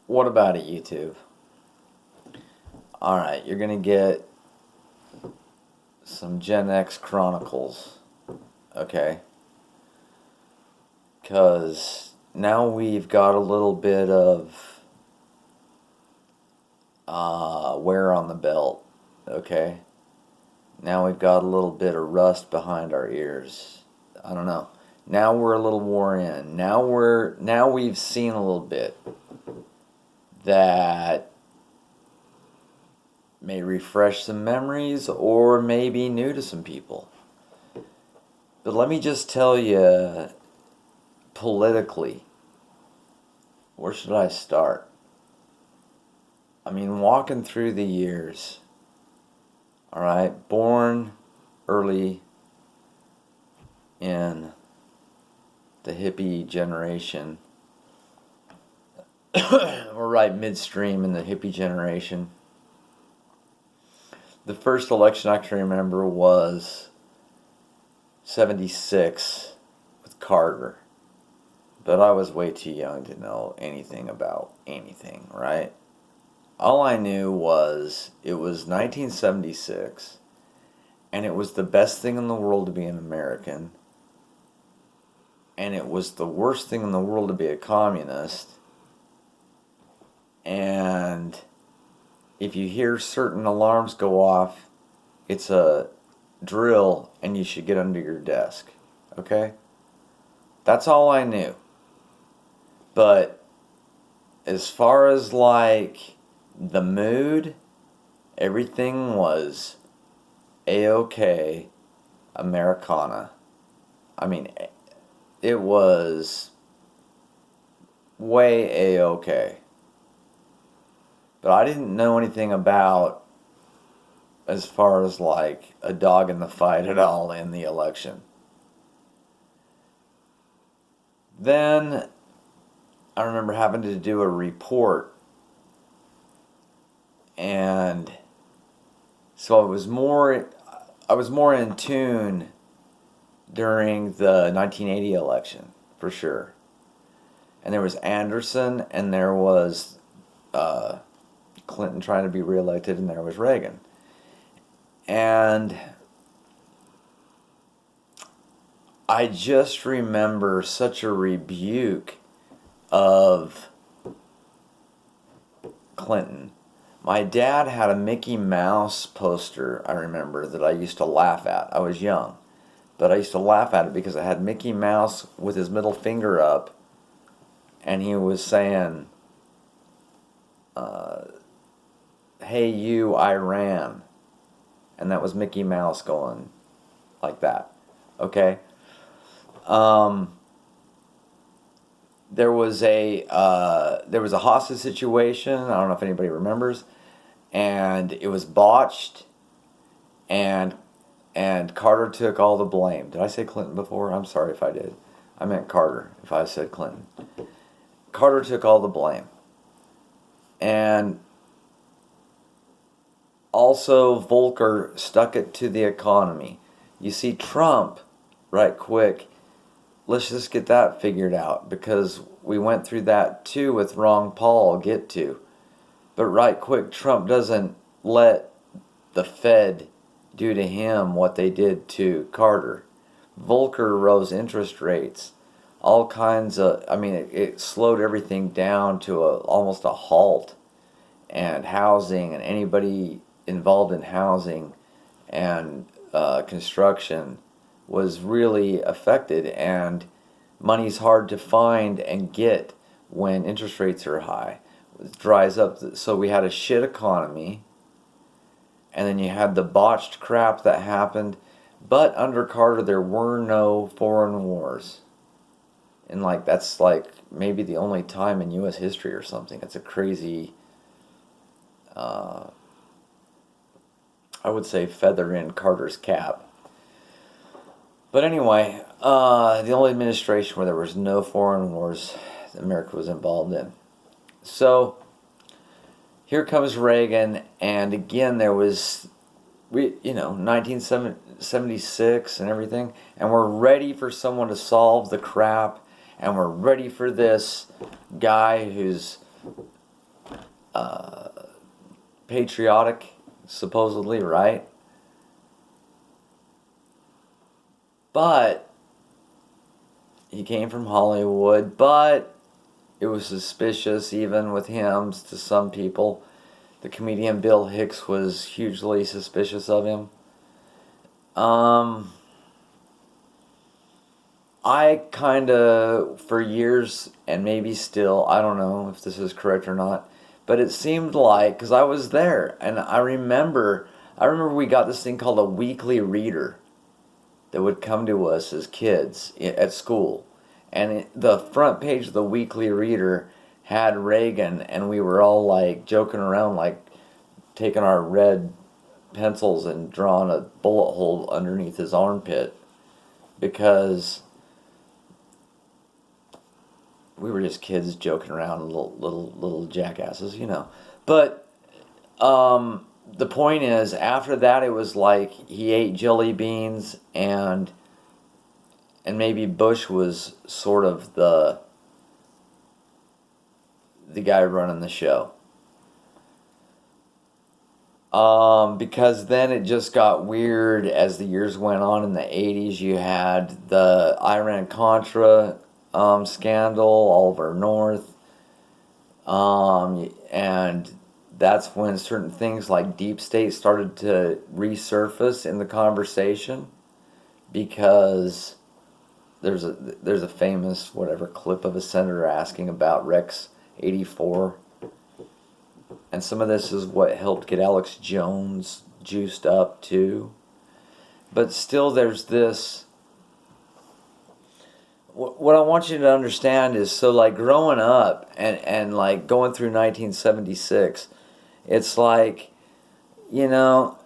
What about it, YouTube? Alright, you're gonna get some Gen X Chronicles, okay? Because now we've got a little bit of wear on the belt, okay? Now we've got a little bit of rust behind our ears. I don't know. Now we're a little worn in. Now we've seen a little bit that may refresh some memories or may be new to some people. But let me just tell you, politically, where should I start? I mean, walking through the years, all right, born early in the hippie generation, or right midstream in the hippie generation. The first election I can remember was 76 with Carter. But I was way too young to know anything about anything, right? All I knew was it was 1976, and it was the best thing in the world to be an American, and it was the worst thing in the world to be a communist. And if you hear certain alarms go off, it's a drill and you should get under your desk. Okay? That's all I knew. But as far as like the mood, everything was A-OK Americana. I mean, it was way A-OK. But I didn't know anything about as far as like a dog in the fight at all in the election. Then I remember having to do a report, and so I was more in tune during the 1980 election, for sure. And there was Anderson, and there was Clinton trying to be reelected, and there was Reagan. And I just remember such a rebuke of Clinton. My dad had a Mickey Mouse poster, I remember, that I used to laugh at. I was young, but I used to laugh at it because it had Mickey Mouse with his middle finger up, and he was saying, hey you, Iran. And that was Mickey Mouse going like that. Okay? There was a hostage situation. I don't know if anybody remembers, and it was botched, and Carter took all the blame. Did I say Clinton before? I'm sorry if I did. I meant Carter if I said Clinton. Carter took all the blame, and also Volcker stuck it to the economy. You see, Trump, right quick, let's just get that figured out, because we went through that too with Ron Paul, I'll get to. But right quick, Trump doesn't let the Fed do to him what they did to Carter. Volcker rose interest rates. All kinds of, I mean, it slowed everything down to almost a halt. And housing, and anybody involved in housing and construction was really affected, and money's hard to find and get when interest rates are high. It dries up, so we had a shit economy, and then you had the botched crap that happened. But under Carter, there were no foreign wars. And like, that's like maybe the only time in U.S. history or something. It's a crazy, I would say, feather in Carter's cap. But anyway, the only administration where there was no foreign wars America was involved in. So here comes Reagan, and again there was, 1976 and everything, and we're ready for someone to solve the crap, and we're ready for this guy who's patriotic, supposedly, right? But he came from Hollywood, but it was suspicious even with him to some people. The comedian Bill Hicks was hugely suspicious of him. I kind of, for years, and maybe still, I don't know if this is correct or not, but it seemed like, because I was there, and I remember we got this thing called a weekly reader that would come to us as kids at school. And the front page of the weekly reader had Reagan, and we were all like joking around, like taking our red pencils and drawing a bullet hole underneath his armpit because we were just kids joking around, little jackasses, you know. But the point is, after that, it was like he ate jelly beans, and maybe Bush was sort of the guy running the show. Because then it just got weird as the years went on. In the 80s, you had the Iran-Contra scandal, Oliver North, and that's when certain things like deep state started to resurface in the conversation, because there's a famous whatever clip of a senator asking about Rex 84, and some of this is what helped get Alex Jones juiced up too. But still, there's this. What I want you to understand is, so like growing up and like going through 1976, it's like, you know,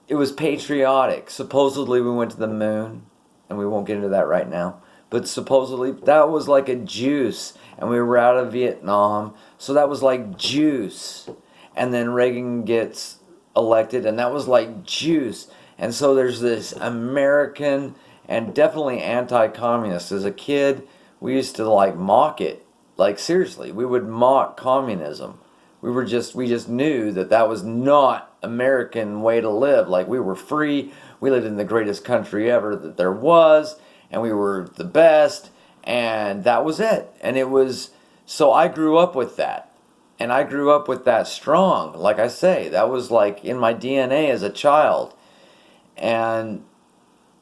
it was patriotic. Supposedly we went to the moon, and we won't get into that right now. But supposedly that was like a juice, and we were out of Vietnam, so that was like juice. And then Reagan gets elected, and that was like juice. And so there's this American and definitely anti-communist. As a kid, we used to like mock it. Like seriously, we would mock communism. We just knew that was not American way to live. Like, we were free. We lived in the greatest country ever that there was, and we were the best, and that was it. And it was, so I grew up with that. And I grew up with that strong. Like I say, that was like in my DNA as a child. And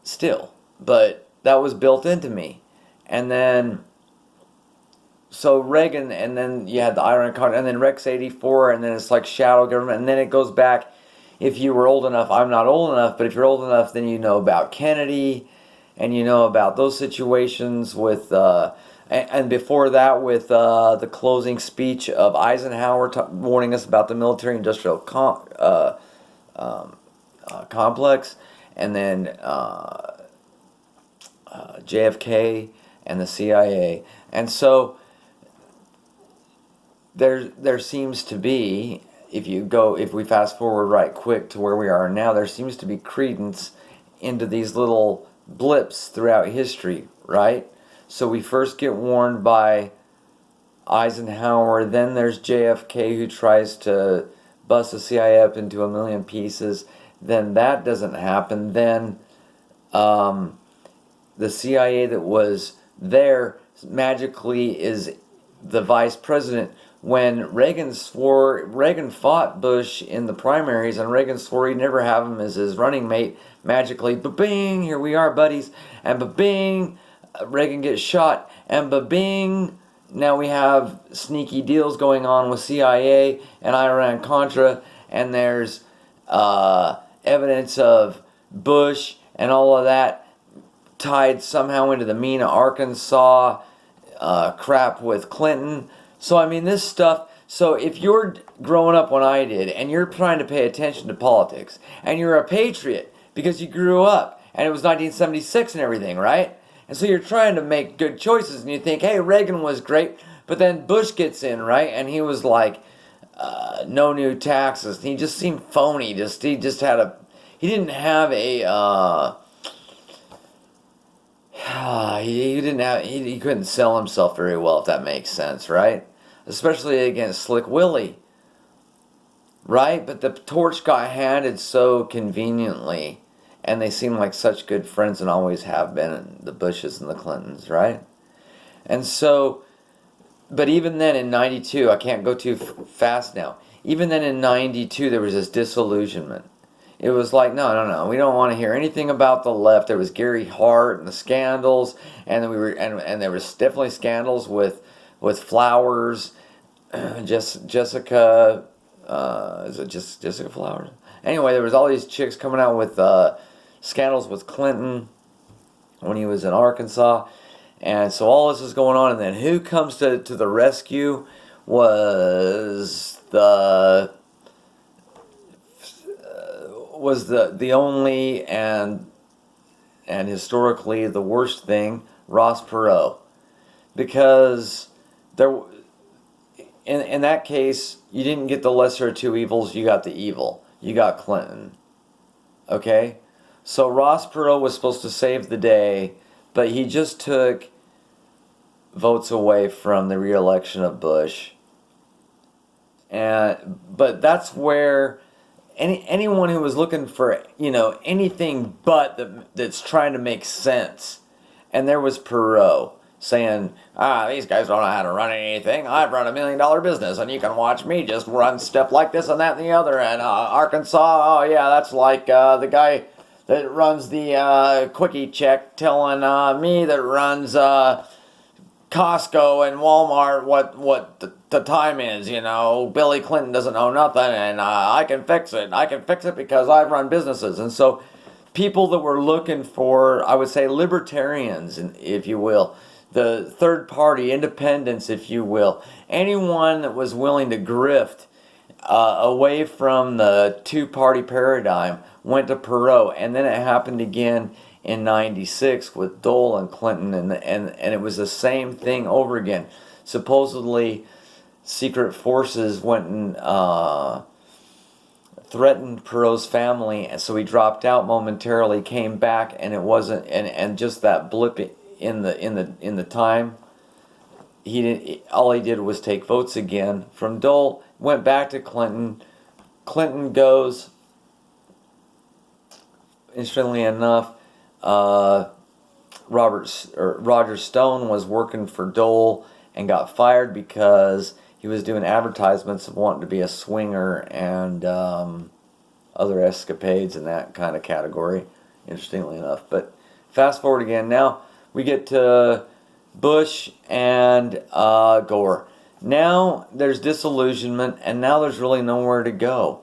still, but that was built into me. And then, so Reagan, and then you had the Iran-Contra, and then Rex 84, and then it's like shadow government, and then it goes back. If you were old enough, I'm not old enough, but if you're old enough, then you know about Kennedy, and you know about those situations with, and before that with the closing speech of Eisenhower warning us about the military-industrial complex, and then JFK and the CIA. And so there seems to be, if we fast forward right quick to where we are now, there seems to be credence into these little blips throughout history, right? So we first get warned by Eisenhower, then there's JFK who tries to bust the CIA up into a million pieces, then that doesn't happen, then the CIA that was there magically is the vice president. When Reagan fought Bush in the primaries, and Reagan swore he'd never have him as his running mate, magically, ba-bing, here we are, buddies, and ba-bing, Reagan gets shot, and ba-bing, now we have sneaky deals going on with CIA and Iran-Contra, and there's evidence of Bush and all of that tied somehow into the Mena, Arkansas crap with Clinton. So, I mean, this stuff, so if you're growing up when I did, and you're trying to pay attention to politics, and you're a patriot because you grew up, and it was 1976 and everything, right? And so you're trying to make good choices, and you think, hey, Reagan was great, but then Bush gets in, right? And he was like, no new taxes. He just seemed phony. He didn't have a, he couldn't sell himself very well, if that makes sense, right? especially against Slick Willie, right? But the torch got handed so conveniently, and they seem like such good friends and always have been, the Bushes and the Clintons, right? And so, but even then in 92, I can't go too fast now. Even then in 92, there was this disillusionment. It was like, no, we don't want to hear anything about the left. There was Gary Hart and the scandals, and then and there was definitely scandals with Flowers, Jessica, is it just Jessica Flowers? Anyway, there was all these chicks coming out with scandals with Clinton when he was in Arkansas, and so all this is going on, and then who comes to the rescue was the only and historically the worst thing, Ross Perot, because there in that case you didn't get the lesser of two evils, you got the evil, you got Clinton. Okay, so Ross Perot was supposed to save the day, but he just took votes away from the re-election of Bush, but that's where anyone who was looking for, anything but that's trying to make sense. And there was Perot saying, these guys don't know how to run anything. I've run $1 million business, and you can watch me just run stuff like this and that and the other. And Arkansas, oh yeah, that's like the guy that runs the Quickie Check telling me that runs Costco and Walmart what the time is. Billy Clinton doesn't know nothing, and I can fix it. I can fix it because I've run businesses. And so people that were looking for, I would say, libertarians, if you will, the third party independents, if you will, anyone that was willing to grift away from the two-party paradigm went to Perot. And then it happened again in 96 with Dole and Clinton, and it was the same thing over again. Supposedly secret forces went and threatened Perot's family, and so he dropped out momentarily, came back, and it wasn't, and just that blip in the time, all he did was take votes again from Dole, went back to Clinton. Clinton goes, interestingly enough, Roger Stone was working for Dole and got fired because he was doing advertisements of wanting to be a swinger and other escapades in that kind of category, interestingly enough. But fast forward again, now we get to Bush and Gore. Now there's disillusionment, and now there's really nowhere to go.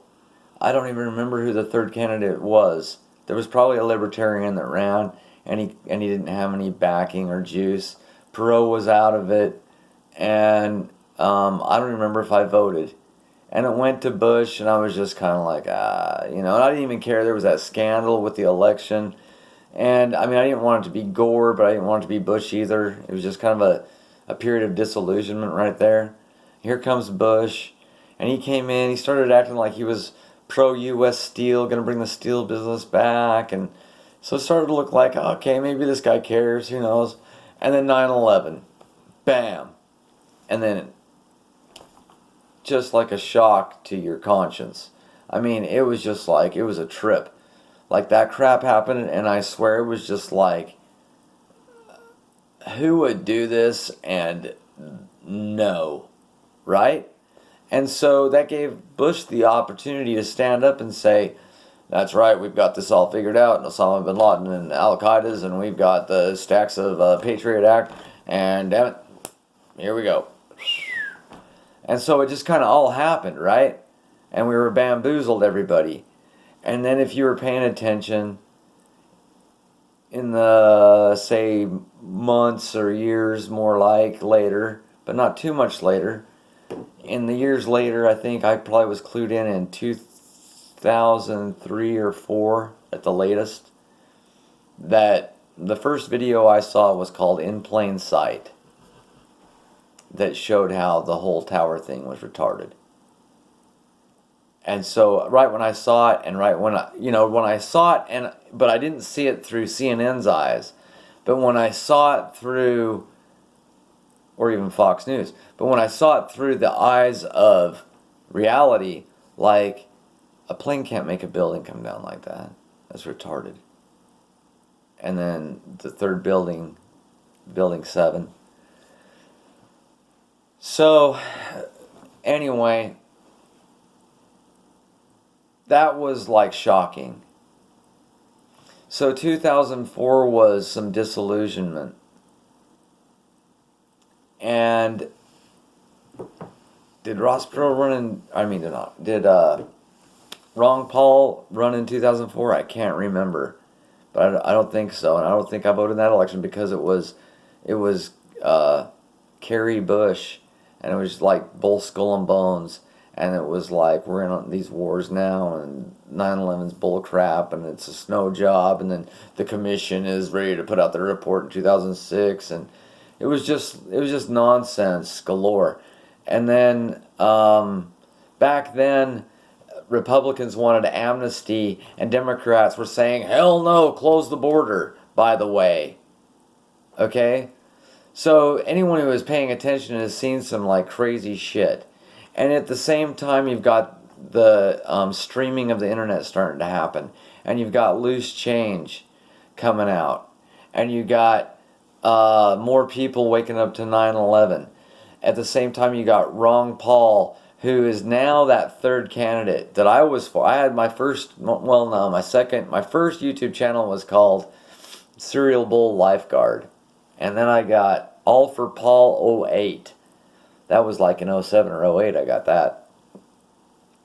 I don't even remember who the third candidate was. There was probably a libertarian that ran, and he didn't have any backing or juice. Perot was out of it, and I don't remember if I voted. And it went to Bush, and I was just kind of like, and I didn't even care. There was that scandal with the election, and I didn't want it to be Gore, but I didn't want it to be Bush either. It was just kind of a period of disillusionment right there. Here comes Bush, and he came in. He started acting like he was pro-U.S. steel, going to bring the steel business back, and so it started to look like, okay, maybe this guy cares, who knows. And then 9/11, bam, and then just like a shock to your conscience. It was just like, it was a trip. Like, that crap happened, and I swear it was just like, who would do this and no, right? And so that gave Bush the opportunity to stand up and say, that's right, we've got this all figured out, and Osama bin Laden and Al-Qaeda's, and we've got the stacks of Patriot Act, and damn it, here we go. And so it just kind of all happened, right? And we were bamboozled, everybody. And then if you were paying attention in the, say, months or years more like later, but not too much later, in the years later, I think I probably was clued in 2003 or 4 at the latest, that the first video I saw was called In Plain Sight, that showed how the whole tower thing was retarded. And so right when I saw it, and right when I saw it, but I didn't see it through CNN's eyes, but when I saw it through or even Fox News. But when I saw it through the eyes of reality, like, a plane can't make a building come down like that. That's retarded. And then the third building, Building 7. So, anyway, that was like shocking. So 2004 was some disillusionment. And did Ross Perot run in, did Ron Paul run in 2004? I can't remember. But I don't think so. And I don't think I voted in that election because it was Kerry Bush, and it was like both skull and bones. And it was like, we're in these wars now, and 9/11's bull crap, and it's a snow job, and then the commission is ready to put out their report in 2006, and it was just nonsense galore. And then back then, Republicans wanted amnesty, and Democrats were saying, hell no, close the border, by the way. Okay? So anyone who is paying attention has seen some like crazy shit. And at the same time, you've got the streaming of the internet starting to happen. And you've got loose change coming out. And you got more people waking up to 9/11. At the same time, you got Ron Paul, who is now that third candidate that I was for. I had my first YouTube channel was called Cereal Bowl Lifeguard. And then I got All for Paul 08. That was like in 07 or 08 I got that.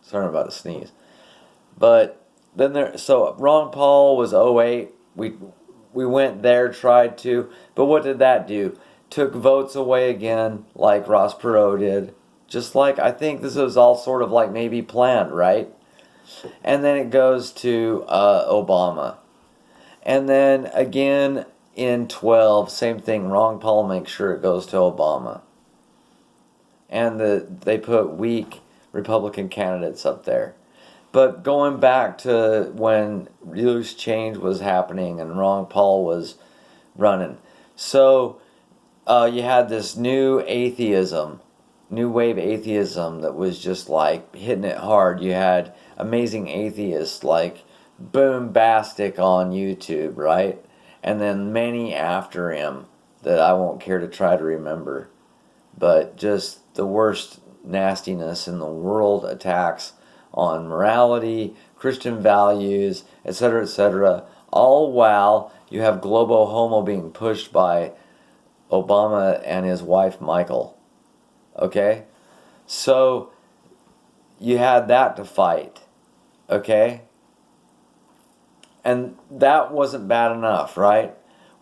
Sorry, I'm about to sneeze. But then so Ron Paul was 08. We went there, tried to, but what did that do? Took votes away again, like Ross Perot did. Just like, I think this was all sort of like maybe planned, right? And then it goes to Obama. And then again in 12, same thing, Ron Paul makes sure it goes to Obama. And they put weak Republican candidates up there. But going back to when loose change was happening and Ron Paul was running. So you had this new wave atheism that was just like hitting it hard. You had amazing atheists like Boombastic on YouTube, right? And then many after him that I won't care to try to remember. But just the worst nastiness in the world, attacks on morality, Christian values, etc., all while you have Globo Homo being pushed by Obama and his wife Michael. Okay? So you had that to fight. Okay? And that wasn't bad enough, right?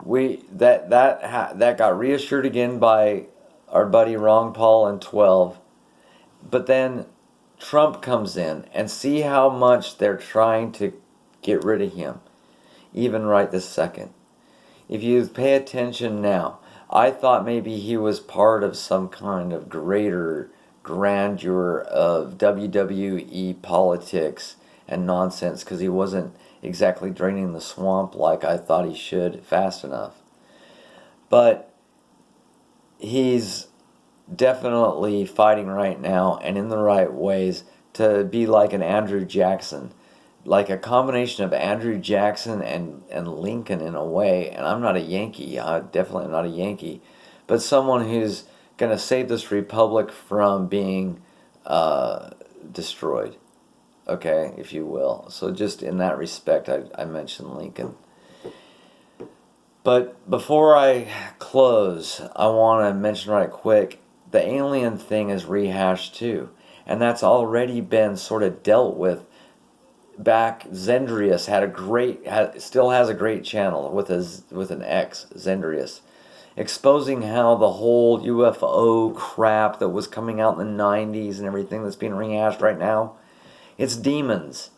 That got reassured again by our buddy Ron Paul in 12. But then Trump comes in, and see how much they're trying to get rid of him, even right this second. If you pay attention now, I thought maybe he was part of some kind of greater grandeur of WWE politics and nonsense, because he wasn't exactly draining the swamp like I thought he should fast enough. But he's definitely fighting right now, and in the right ways, to be like an Andrew Jackson, like a combination of Andrew Jackson and Lincoln in a way. And I'm not a Yankee, I definitely am not a Yankee, but someone who's going to save this republic from being destroyed, okay, if you will. So just in that respect, I mentioned Lincoln. But before I close, I want to mention right quick, the alien thing is rehashed too. And that's already been sort of dealt with back. Zendrius still has a great channel with an X, Zendrius, exposing how the whole UFO crap that was coming out in the 90s and everything that's being rehashed right now, it's demons.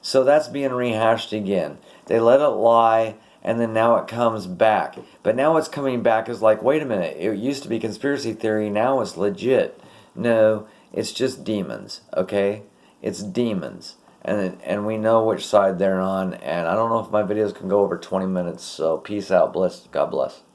So that's being rehashed again. They let it lie, and then now it comes back. But now it's coming back as like, wait a minute, it used to be conspiracy theory, now it's legit. No, it's just demons, okay? It's demons. And we know which side they're on, and I don't know if my videos can go over 20 minutes, so peace out, God bless.